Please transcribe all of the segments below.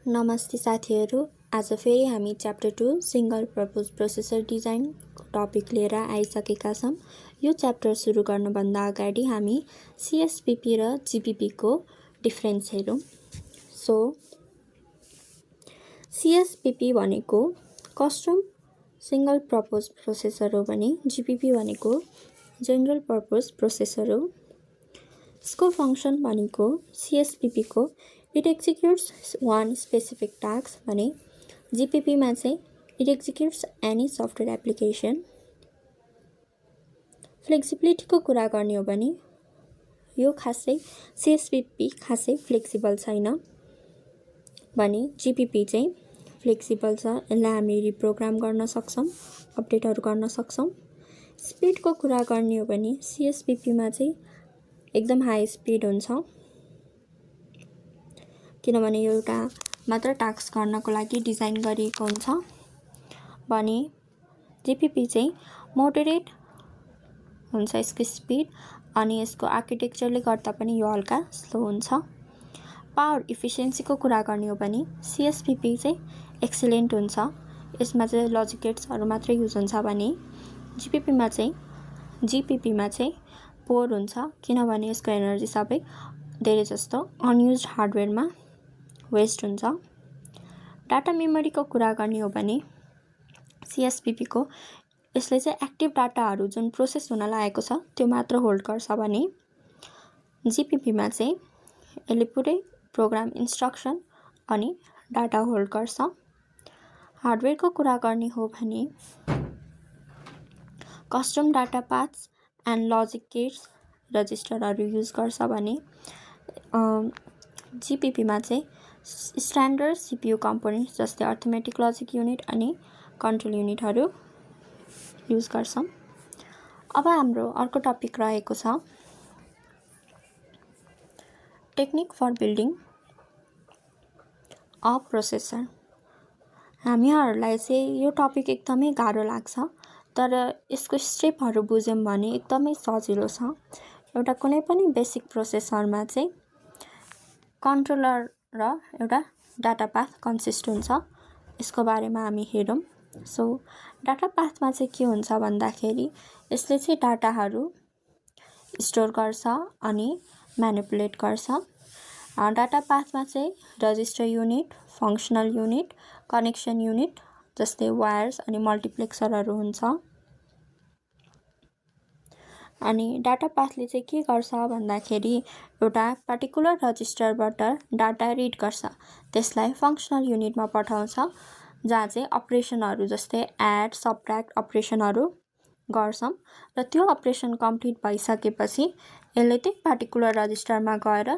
नमस्ते साथीहरू। आज फेरि हामी chapter 2 single purpose processor design topic लिएर आइसकेका छौँ। यो च्याप्टर सुरु गर्नुभन्दा अगाडि हामी CSPP र GPP को डिफरेन्स हेरौँ। सो CSPP भनेको कस्टम सिंगल पर्पज प्रोसेसर हो भने GPP भनेको जनरल पर्पज प्रोसेसर हो। यसको फंक्सन भनेको CSPP को it executes one specific task भने GPP मा चाहिँ it executes any software application। Flexibility को कुरा गर्ने हो भने यो खासै CSPP खासै फ्लेक्सिबल छैन भने GPP चाहिँ फ्लेक्सिबल छ। यसलाई हामी रिप्रोग्राम गर्न सक्छौं, अपडेटहरु गर्न सक्छौं। स्पिड को कुरा गर्ने हो भने CSPP मा चाहिँ एकदम हाई स्पिड हुन्छ किनभने एउटा मात्र टास्क गर्नको लागि डिजाइन गरिएको हुन्छ भने GPP चाहिँ मोडरेट हुन्छ यसको स्पिड अनि यसको आर्किटेक्चरले गर्दा पनि यो हल्का स्लो हुन्छ। पावर इफिसिएन्सी को कुरा गर्ने हो भने CSPP चाहिँ एक्सिलेन्ट हुन्छ। यसमा चाहिँ लजिक गेट्सहरु मात्र युज हुन्छ भने GPP मा चाहिँ पोर हुन्छ किनभने यसको एनर्जी सबै धेरै जस्तो अनयुज्ड हार्डवेयरमा वेस्ट हुन्छ। डाटा मेमोरी को कुरा गर्ने हो भने CSPP को यसले चाहिँ एक्टिभ डाटाहरु जुन प्रोसेस हुन लागेको छ त्यो मात्र होल्ड गर्छ भने GPP मा चाहिँ यसले पुरै प्रोग्राम इन्स्ट्रक्सन अनि डाटा होल्ड गर्छ। हार्डवेयर को कुरा गर्ने हो भने custom data paths and logic gates रजिस्टरहरु युज गर्छ भने GPP मा चाहिँ स्ट्यान्डर्ड CPU कम्पोनेन्ट्स जस्तै अर्थमेटिक लजिक युनिट अनि कन्ट्रोल युनिटहरु युज गर्छौं। अब हाम्रो अर्को टपिक रहेको छ technique for building a processor. हामीहरुलाई चाहिँ यो टपिक एकदमै गाह्रो लाग्छ तर यसको स्टेपहरु बुझ्यौं भने एकदमै सजिलो छ। एउटा कुनै पनि बेसिक प्रोसेसरमा चाहिँ कन्ट्रोलर र एउटा डाटा पाथ कन्सिस्ट हुन्छ। यसको बारेमा हामी हेरौं। सो डाटा पाथमा चाहिँ के हुन्छ भन्दाखेरि यसले चाहिँ डाटाहरु स्टोर गर्छ अनि म्यानिपुलेट गर्छ। डाटा पाथमा चाहिँ register unit, functional unit, connection unit जस्तै वायर्स अनि मल्टिप्लेक्सरहरु हुन्छ। अनि डाटा पाथले चाहिँ के गर्छ भन्दाखेरि एउटा पर्टिकुलर रजिस्टरबाट डाटा रिड गर्छ, त्यसलाई फंक्सनल युनिटमा पठाउँछ जहाँ चाहिँ अपरेसनहरु जस्तै एड, सबट्र्याक्ट अपरेसनहरु गर्छौं र त्यो अपरेसन कम्प्लिट भइसकेपछि यसले त्यो पर्टिकुलर रजिस्टरमा गएर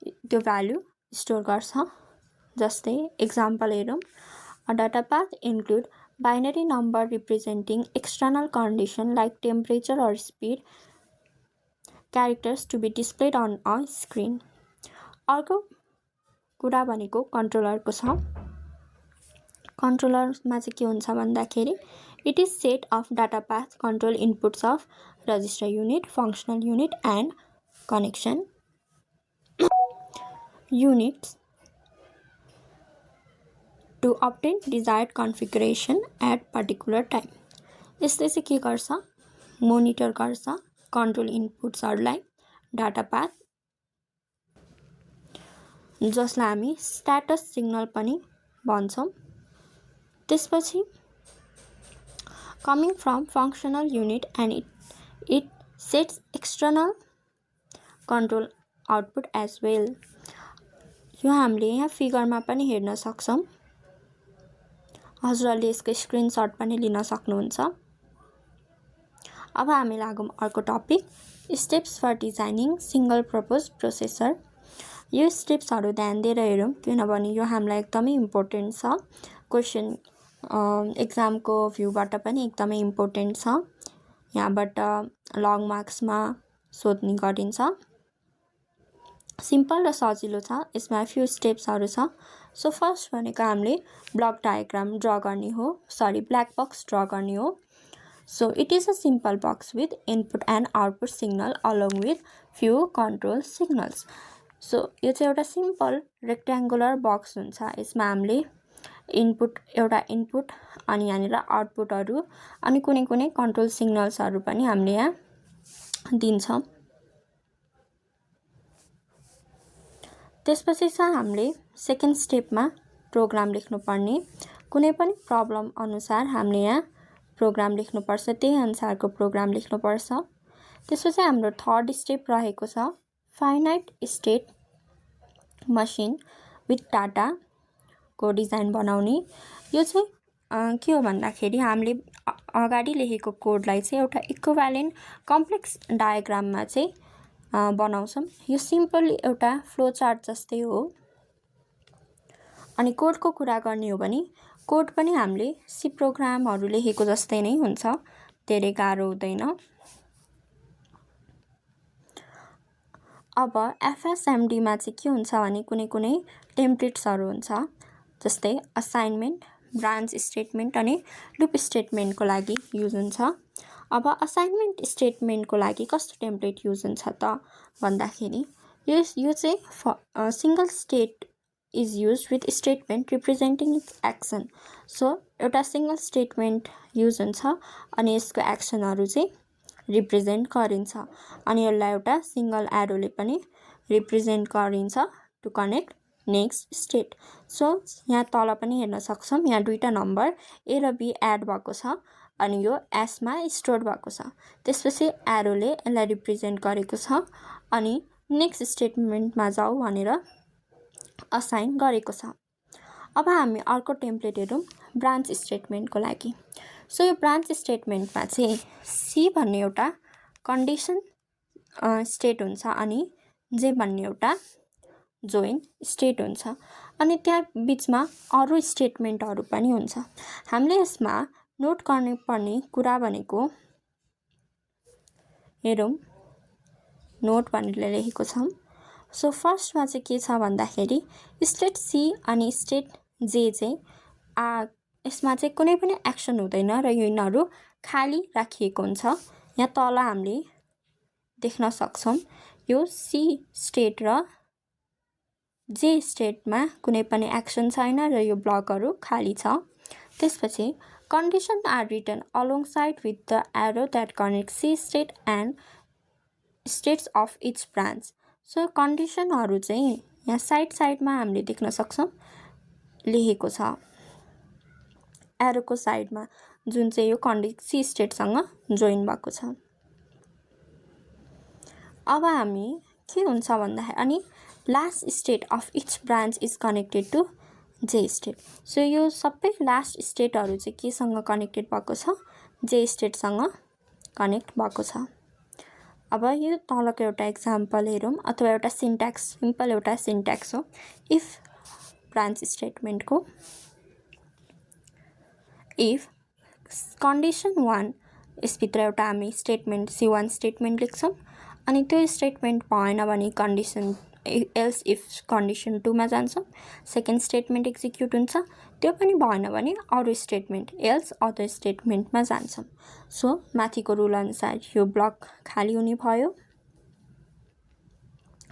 त्यो भ्यालु स्टोर गर्छ। जस्तै एक्जाम्पल हेरौं। A data path include binary number representing external condition like temperature or speed characters to be displayed on a screen। अर्को कुरा भनेको कन्ट्रोलरको छ। कन्ट्रोलरमा चाहिँ के हुन्छ भन्दाखेरि it is set of data path control inputs of register unit, functional unit and connection units to obtain desired configuration at particular time। यसले चाहिँ के गर्छ मोनिटर गर्छ कन्ट्रोल इनपुट्सहरुलाई डाटा पाथ जसलाई हामी स्ट्याटस सिग्नल पनि भन्छौं। त्यसपछि coming from functional unit and it sets external control output as well। यो हामीले यहाँ फिगरमा पनि हेर्न सक्छौं। हजुरले यसको स्क्रिनशट पनि लिन सक्नुहुन्छ। अब हामी लागौं अर्को topic steps for designing single purpose processor. यो स्टेप्सहरु ध्यान दिएर हेरौं किनभने यो हामीलाई एकदमै इम्पोर्टेन्ट छ। क्वेशन एक्जामको भ्यूबाट पनि एकदमै इम्पोर्टेन्ट छ। यहाँबाट लङ मार्क्समा सोध्ने गरिन्छ। सिम्पल र सजिलो छ। यसमा फ्यु स्टेप्सहरु छ। सो फर्स्ट भनेको हामीले ब्लक डायग्राम ड्रा गर्ने हो, ब्ल्याक बक्स ड्रा गर्ने हो। So it is a simple box with input and output signal along with few control signals। So यो चाहिँ एउटा सिम्पल रेक्ट्याङ्गुलर बक्स हुन्छ। यसमा हामीले एउटा इनपुट अनि यहाँनिर आउटपुटहरू अनि कुनै कुनै कन्ट्रोल सिग्नल्सहरू पनि हामीले यहाँ दिन्छौँ। त्यसपछि चाहिँ हामीले सेकेन्ड स्टेपमा प्रोग्राम लेख्नुपर्ने। कुनै पनि प्रब्लम अनुसार हामीले यहाँ प्रोग्राम लेख्नुपर्छ, त्यही अनुसारको प्रोग्राम लेख्नुपर्छ। त्यसपछि हाम्रो थर्ड स्टेप रहेको छ फाइनाइट स्टेट मसिन विथ डाटाको डिजाइन बनाउने। यो चाहिँ के हो भन्दाखेरि हामीले अगाडि लेखेको कोडलाई चाहिँ एउटा इक्विभ्यालेन्ट कम्प्लेक्स डायग्राममा चाहिँ बनाउँछौँ। यो सिम्पली एउटा फ्लो चार्ट जस्तै हो। अनि कोडको कुरा गर्ने हो भने कोड पनि हामीले सी प्रोग्रामहरू लेखेको जस्तै नै हुन्छ, धेरै गाह्रो हुँदैन। अब एफएसएमडीमा चाहिँ के हुन्छ भने कुनै कुनै टेम्प्लेट्सहरू हुन्छ, जस्तै असाइनमेन्ट, ब्रान्च स्टेटमेन्ट अनि लुप स्टेटमेन्टको लागि युज हुन्छ। अब असाइनमेन्ट स्टेटमेन्टको लागि कस्तो टेम्प्लेट युज हुन्छ त भन्दाखेरि यो चाहिँ single state is use with statement representing it's action. So एउटा सिंगल स्टेटमेन्ट युज हुन्छ अनि यसको एक्सनहरू चाहिँ रिप्रेजेन्ट गरिन्छ अनि यसलाई एउटा सिंगल एरोले पनि रिप्रेजेन्ट गरिन्छ to connect next state. So यहाँ तल पनि हेर्न सक्छौँ, यहाँ दुईटा नम्बर ए र बी एड भएको छ अनि यो एसमा स्टोर भएको छ। त्यसपछि एरोले यसलाई रिप्रेजेन्ट गरेको छ अनि नेक्स्ट स्टेटमेन्टमा जाऊ भनेर असाइन गरेको छ। अब हामी अर्को टेम्प्लेट हेरौँ ब्रान्च स्टेटमेन्टको लागि। सो यो ब्रान्च स्टेटमेन्टमा चाहिँ सी भन्ने एउटा कन्डिसन स्टेट हुन्छ अनि जे भन्ने एउटा जोइन स्टेट हुन्छ अनि त्यहाँ बिचमा अरू स्टेटमेन्टहरू पनि हुन्छ। हामीले यसमा नोट गर्नुपर्ने कुरा भनेको हेरौँ, नोट भनेर लेखेको छौँ। सो फर्स्टमा चाहिँ के छ भन्दाखेरि स्टेट सी अनि स्टेट जे चाहिँ यसमा चाहिँ कुनै पनि एक्सन हुँदैन र यिनीहरू खाली राखिएको हुन्छ। यहाँ तल हामीले देख्न सक्छौँ यो सी स्टेट र जे स्टेटमा कुनै पनि एक्सन छैन र यो ब्लकहरू खाली छ। त्यसपछि condition are written alongside with the arrow that connect C state and states of each branch. So कन्डिसनहरू चाहिँ यहाँ साइडमा हामीले देख्न सक्छौँ लेखेको छ एरोको साइडमा, जुन चाहिँ यो सी स्टेटसँग जोइन भएको छ। अब हामी के हुन्छ भन्दाखेरि अनि last state of each branch is connected to J state. So यो सबै लास्ट स्टेटहरू चाहिँ केसँग कनेक्टेड भएको छ, जे स्टेटसँग कनेक्ट भएको छ। अब यो तलको एउटा एक्जाम्पल हेरौँ अथवा एउटा सिन्ट्याक्स, सिम्पल एउटा सिन्ट्याक्स हो इफ ब्रान्च स्टेटमेन्टको। इफ कन्डिसन 1 यसभित्र एउटा हामी स्टेटमेन्ट C1 स्टेटमेन्ट लेख्छौँ अनि त्यो स्टेटमेन्ट भएन भने कन्डिसन एल्स इफ कन्डिसन 2मा जान्छौँ, सेकेन्ड स्टेटमेन्ट एक्जिक्युट हुन्छ, त्यो पनि भएन भने अरू स्टेटमेन्ट एल्स अदर स्टेटमेन्टमा जान्छौँ। सो माथिको रुल अनुसार यो ब्लक खाली हुने भयो।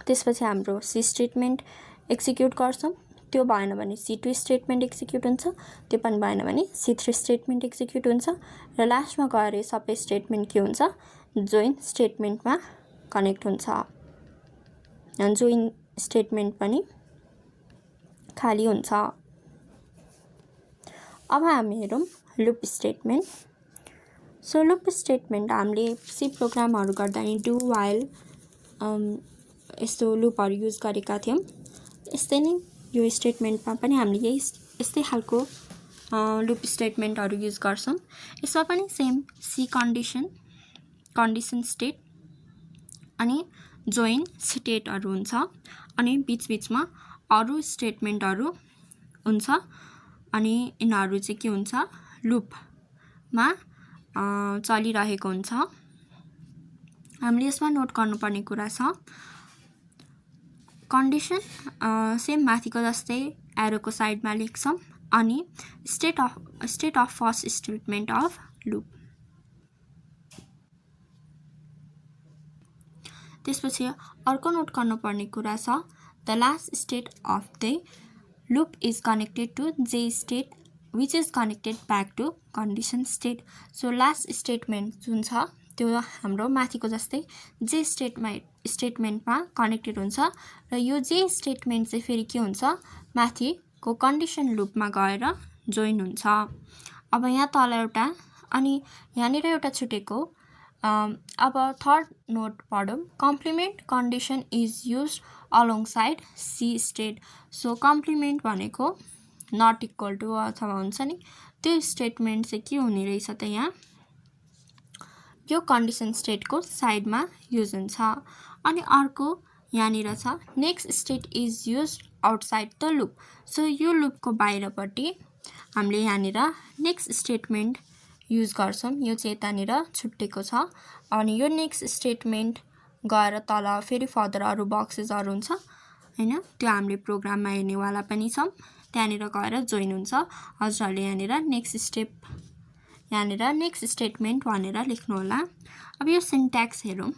त्यसपछि हाम्रो सी स्टेटमेन्ट एक्जिक्युट गर्छौँ, त्यो भएन भने C2 स्टेटमेन्ट एक्जिक्युट हुन्छ, त्यो पनि भएन भने C3 स्टेटमेन्ट एक्जिक्युट हुन्छ र लास्टमा गएर सबै स्टेटमेन्ट के हुन्छ जोइन स्टेटमेन्टमा कनेक्ट हुन्छ। जोइन स्टेटमेन्ट पनि खाली हुन्छ। अब हामी हेरौँ loop statement. So loop statement हामीले सी प्रोग्रामहरू गर्दा नि डु वाइल यस्तो लुपहरू युज गरेका थियौँ। यस्तै नै यो स्टेटमेन्टमा पनि हामीले यस्तै खालको लुप स्टेटमेन्टहरू युज गर्छौँ। यसमा पनि सेम सी कन्डिसन स्टेट अनि जोइन स्टेटहरू हुन्छ अनि बिचबिचमा अरू स्टेटमेन्टहरू हुन्छ अनि यिनीहरू चाहिँ के हुन्छ लुपमा चलिरहेको हुन्छ। हामीले यसमा नोट गर्नुपर्ने कुरा छ कन्डिसन सेम माथिको जस्तै एरोको साइडमा लेख्छौँ अनि state of first statement of loop. त्यसपछि अर्को नोट गर्नुपर्ने कुरा छ the last state of the loop is connected to J state which is connected back to condition state. So last statement जुन छ त्यो हाम्रो माथिको जस्तै J स्टेटमेन्टमा कनेक्टेड हुन्छ र यो J स्टेटमेन्ट चाहिँ फेरि के हुन्छ माथिको कन्डिसन लुपमा गएर जोइन हुन्छ। अब यहाँ तल एउटा अनि यहाँनिर एउटा छुटेको अब थर्ड नोट पढौँ। Complement condition is used alongside C state. So complement भनेको नट इक्वल टु अथवा हुन्छ नि त्यो स्टेटमेन्ट चाहिँ के हुने रहेछ त यहाँ यो कन्डिसन स्टेटको साइडमा युज हुन्छ। अनि अर्को यहाँनिर छ next state is used outside the loop. So यो लुपको बाहिरपट्टि हामीले यहाँनिर नेक्स्ट स्टेटमेन्ट युज गर्छौं। यो चाहिँ यतानिर छुट्टेको छ अनि यो नेक्स्ट स्टेटमेन्ट गएर तल फेरि फर्दर अरु बक्सेसहरु हुन्छ हैन त्यो हामीले प्रोग्राममा हेर्नेवाला पनि छौं त्यहाँनिर गएर जोइन हुन्छ। हजुरहरुले यहाँनिर नेक्स्ट स्टेटमेन्ट भनेर लेख्नु होला। अब यो सिन्ट्याक्स हेरौं।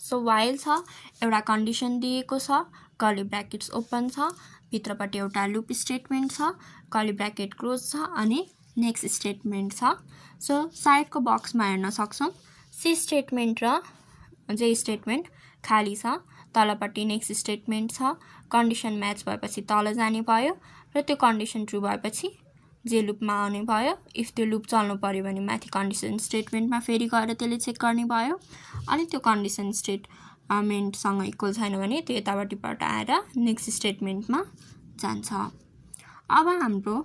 सो व्हाइल छ एउटा कन्डिसन दिएको छ कर्ली ब्र्याकेट्स ओपन छ भित्रपट्टि एउटा लुप स्टेटमेन्ट छ कर्ली ब्र्याकेट क्लोज छ अनि नेक्स्ट स्टेटमेन्ट छ। सो साइडको बक्समा हेर्न सक्छौं सी स्टेटमेन्ट र जे स्टेटमेन्ट खाली छ तलपट्टि नेक्स्ट स्टेटमेन्ट छ कन्डिसन म्याच भएपछि तल जाने भयो र त्यो कन्डिसन ट्रु भएपछि जे लुपमा आउने भयो। इफ त्यो लुप चल्नु पर्यो भने माथि कन्डिसन स्टेटमेन्टमा फेरि गएर त्यसले चेक गर्ने भयो अनि त्यो कन्डिसन स्टेटमेन्टसँग इक्वल छैन भने त्यो यतापट्टिबाट आएर नेक्स्ट स्टेटमेन्टमा जान्छ। अब हाम्रो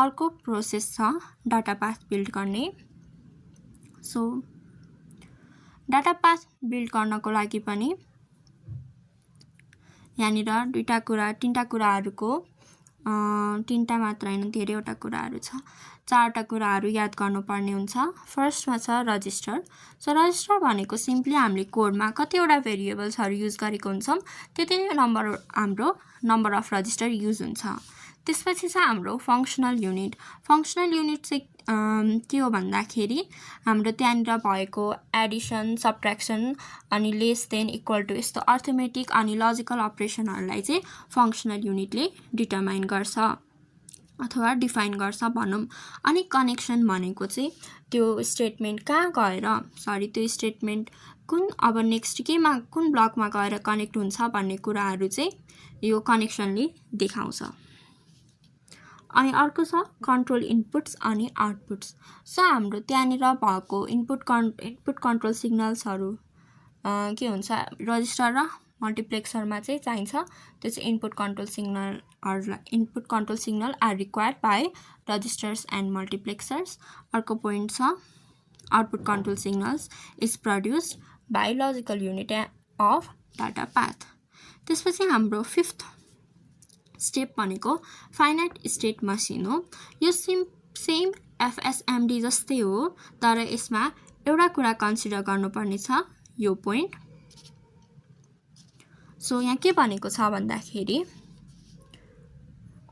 अर्को प्रोसेस छ डाटा पाथ बिल्ड गर्ने। सो डाटा पाथ बिल्ड गर्नको लागि पनि यहाँनिर तीनटा कुराहरुको तीनटा मात्र हैन धेरैवटा कुराहरु छ चारवटा कुराहरु याद गर्नुपर्ने हुन्छ। फर्स्टमा छ रजिस्टर। सो रजिस्टर भनेको सिम्पली हामीले कोडमा कतिवटा भेरिएबल्सहरु युज गरेको हुन्छौं त्यति नै हाम्रो नम्बर अफ रजिस्टर युज हुन्छ। त्यसपछि छ हाम्रो फंक्शनल युनिट। फंक्शनल युनिट चाहिँ के हो भन्दाखेरि हाम्रो त्यहाँनिर भएको एडिसन सबट्र्याक्सन अनि लेस देन इक्वल टु यस्तो अर्थमेटिक अनि लजिकल अपरेसनहरुलाई चाहिँ फंक्शनल युनिटले डिटरमाइन गर्छ अथवा डिफाइन गर्छ भनौं। अनि कनेक्सन भनेको चाहिँ त्यो स्टेटमेन्ट कहाँ गएर त्यो स्टेटमेन्ट अब नेक्स्ट केमा कुन ब्लकमा गएर कनेक्ट हुन्छ भन्ने कुराहरु चाहिँ यो कनेक्सनले देखाउँछ। अनि अर्को छ कन्ट्रोल इनपुट्स अनि आउटपुट्स। सो हाम्रो त्यहाँनिर भएको इनपुट कन्ट्रोल सिग्नल्सहरु के हुन्छ रजिस्टर र मल्टिप्लेक्सरमा चाहिँ चाहिन्छ त्यो चाहिँ input control signal are required by registers and multiplexers. अर्को पोइन्ट छ output control signals is produced by logical unit of data path. त्यसपछि हाम्रो फिफ्थ स्टेप भनेको फाइनाइट स्टेट मसिन हो। यो सेम एफएसएमडी जस्तै हो तर यसमा एउटा कुरा कन्सिडर गर्नुपर्ने छ यो पोइन्ट। सो यहाँ के भनेको छ भन्दाखेरि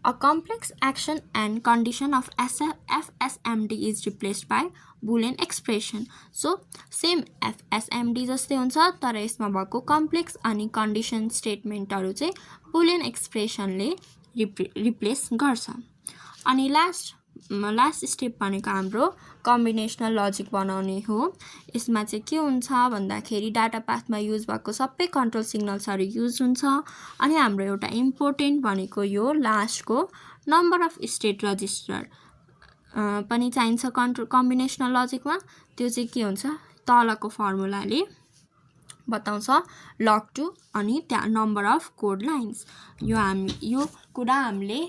A complex action and condition of FSMD is replaced by Boolean expression. So same FSMD जस्तै हुन्छ तर यसमा भएको कम्प्लेक्स अनि कन्डिसन स्टेटमेन्टहरु चाहिँ Boolean expression ले रिप्लेस गर्छ। अनि लास्ट स्टेप भनेको हाम्रो कम्बिनेशनल लजिक बनाउने हो। यसमा चाहिँ के हुन्छ भन्दाखेरि डाटा पाथमा युज भएको सबै कन्ट्रोल सिग्नल्सहरु युज हुन्छ अनि हाम्रो एउटा इम्पोर्टेन्ट भनेको यो लास्टको नम्बर अफ स्टेट रजिस्टर पनि चाहिन्छ कम्बिनेशनल लजिकमा। त्यो चाहिँ के हुन्छ तलको फर्मुलाले बताउँछ लग 2 अनि त्यहाँ नम्बर अफ कोड लाइन्स। यो कुरा हामीले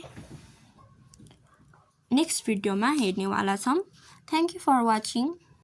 नेक्स्ट भिडियोमा हेर्नेवाला छौं। Thank you for watching.